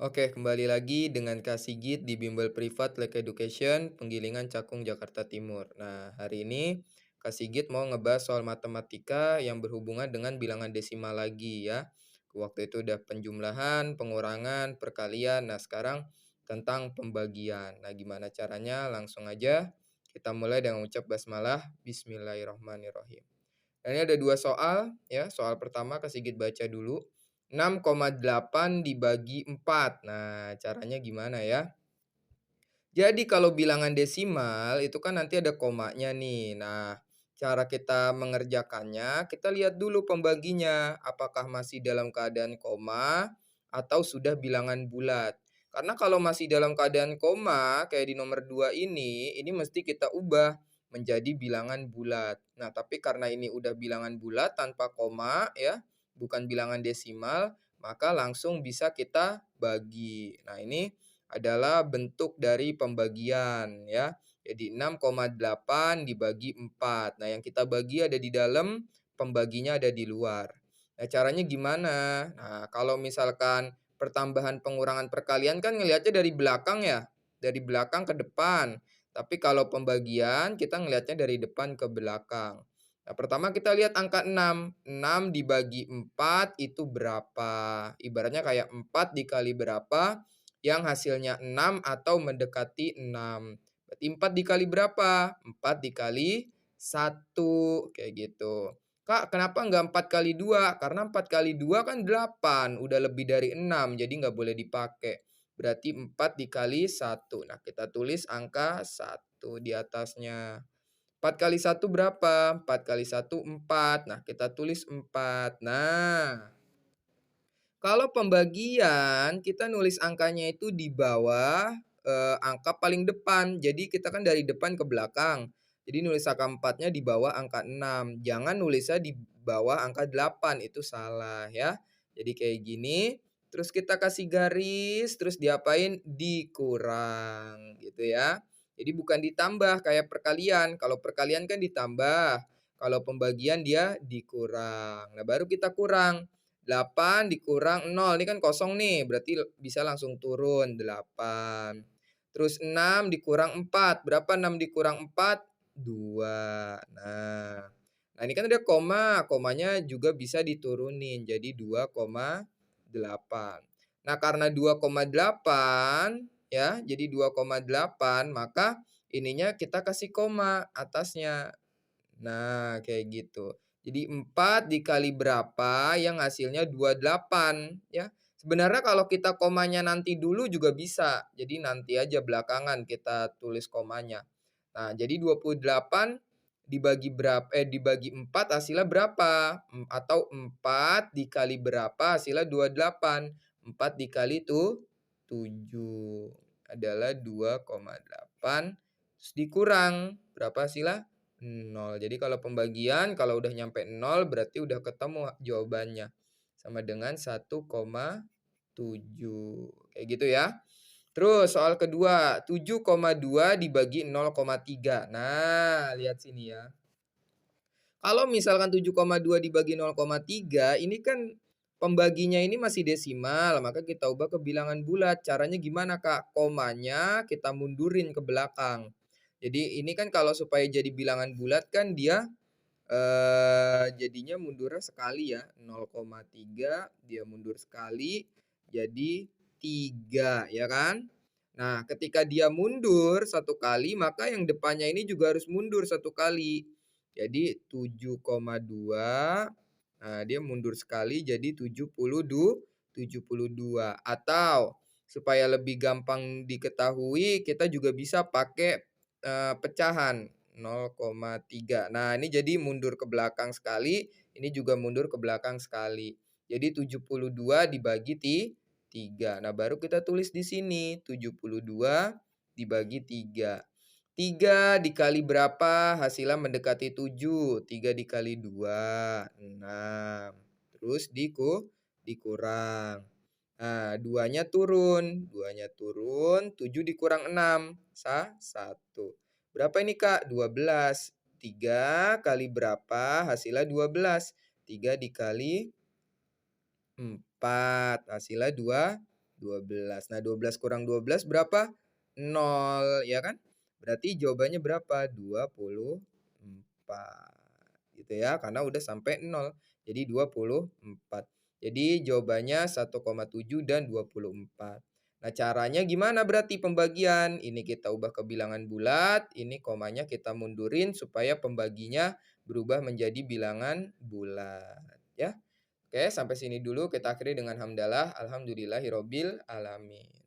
Oke, kembali lagi dengan Kak Sigit di Bimbel Privat Like Education, Penggilingan Cakung, Jakarta Timur. Nah, hari ini Kak Sigit mau ngebahas soal matematika yang berhubungan dengan bilangan desimal lagi ya. Waktu itu udah penjumlahan, pengurangan, perkalian. Nah, sekarang tentang pembagian. Nah, gimana caranya? Langsung aja kita mulai dengan ucap basmalah, Bismillahirrahmanirrahim. Nah, ini ada dua soal ya. Soal pertama Kak Sigit baca dulu. 6,8 dibagi 4. Nah, caranya gimana ya? Jadi kalau bilangan desimal itu kan nanti ada komanya nih. Nah, cara kita mengerjakannya, kita lihat dulu pembaginya. Apakah masih dalam keadaan koma atau sudah bilangan bulat. Karena kalau masih dalam keadaan koma, kayak di nomor 2 ini mesti kita ubah menjadi bilangan bulat. Nah, tapi karena ini udah bilangan bulat tanpa koma ya, bukan bilangan desimal, maka langsung bisa kita bagi. Nah, ini adalah bentuk dari pembagian ya. Jadi 6,8 dibagi 4. Nah, yang kita bagi ada di dalam, pembaginya ada di luar. Nah, caranya gimana? Nah, kalau misalkan pertambahan, pengurangan, perkalian kan ngelihatnya dari belakang ya, dari belakang ke depan. Tapi kalau pembagian kita ngelihatnya dari depan ke belakang. Nah, pertama kita lihat angka 6. 6 dibagi 4 itu berapa? Ibaratnya kayak 4 dikali berapa yang hasilnya 6 atau mendekati 6. Berarti 4 dikali berapa? 4 dikali 1, kayak gitu. Kak, kenapa nggak 4 kali 2? Karena 4 kali 2 kan 8, udah lebih dari 6, jadi nggak boleh dipakai. Berarti 4 dikali 1. Nah, kita tulis angka 1 di atasnya. 4 kali 1 berapa? 4 kali 1, 4. Nah, kita tulis 4. Nah, kalau pembagian, kita nulis angkanya itu di bawah, angka paling depan. Jadi kita kan dari depan ke belakang. Jadi nulis angka 4-nya di bawah angka 6. Jangan nulisnya di bawah angka 8, itu salah ya. Jadi kayak gini, terus kita kasih garis, terus diapain? Dikurang, gitu ya. Jadi bukan ditambah kayak perkalian. Kalau perkalian kan ditambah, kalau pembagian dia dikurang. Nah, baru kita kurang. 8 dikurang 0, ini kan kosong nih, berarti bisa langsung turun 8. Terus 6 dikurang 4, berapa 6 dikurang 4? 2. Nah ini kan ada koma, komanya juga bisa diturunin jadi 2,8. Nah karena 2,8 ya, jadi 2,8 maka ininya kita kasih koma atasnya. Nah, kayak gitu. Jadi 4 dikali berapa yang hasilnya 28 ya. Sebenarnya kalau kita komanya nanti dulu juga bisa. Jadi nanti aja belakangan kita tulis komanya. Nah, jadi 28 dibagi 4 hasilnya berapa? Atau 4 dikali berapa hasilnya 28. 4 dikali itu 7 adalah 2,8 terus dikurang berapa hasilnya? 0. Jadi kalau pembagian, kalau udah nyampe 0 berarti udah ketemu jawabannya. Sama dengan 1,7. Kayak gitu ya. Terus soal kedua, 7,2 dibagi 0,3. Nah, lihat sini ya. Kalau misalkan 7,2 dibagi 0,3, ini kan pembaginya ini masih desimal, maka kita ubah ke bilangan bulat. Caranya gimana, Kak? Komanya kita mundurin ke belakang. Jadi ini kan kalau supaya jadi bilangan bulat kan dia jadinya mundurnya sekali ya, 0,3 dia mundur sekali jadi 3 ya kan. Nah ketika dia mundur satu kali maka yang depannya ini juga harus mundur satu kali. Jadi 7,2, nah dia mundur sekali jadi 72 atau supaya lebih gampang diketahui kita juga bisa pakai, pecahan. 0,3. Nah, ini jadi mundur ke belakang sekali, ini juga mundur ke belakang sekali. Jadi 72 dibagi 3. Nah, baru kita tulis di sini 72 dibagi 3. 3 dikali berapa? Hasilnya mendekati 7. 3 dikali 2, 6. Terus dikurang. Nah, 2-nya turun. 2-nya turun, 7 dikurang 6, 1. Berapa ini, Kak? 12. 3 kali berapa? Hasilnya 12. 3 dikali 4. Hasilnya 12. 12. Nah, 12 kurang 12 berapa? 0, ya kan? Berarti jawabannya berapa? 24. Gitu ya, karena udah sampai 0. Jadi 24. Jadi jawabannya 1,7 dan 24. Nah, caranya gimana berarti pembagian? Ini kita ubah ke bilangan bulat, ini komanya kita mundurin supaya pembaginya berubah menjadi bilangan bulat, ya. Oke, sampai sini dulu kita akhiri dengan hamdalah, alhamdulillahirabbil alamin.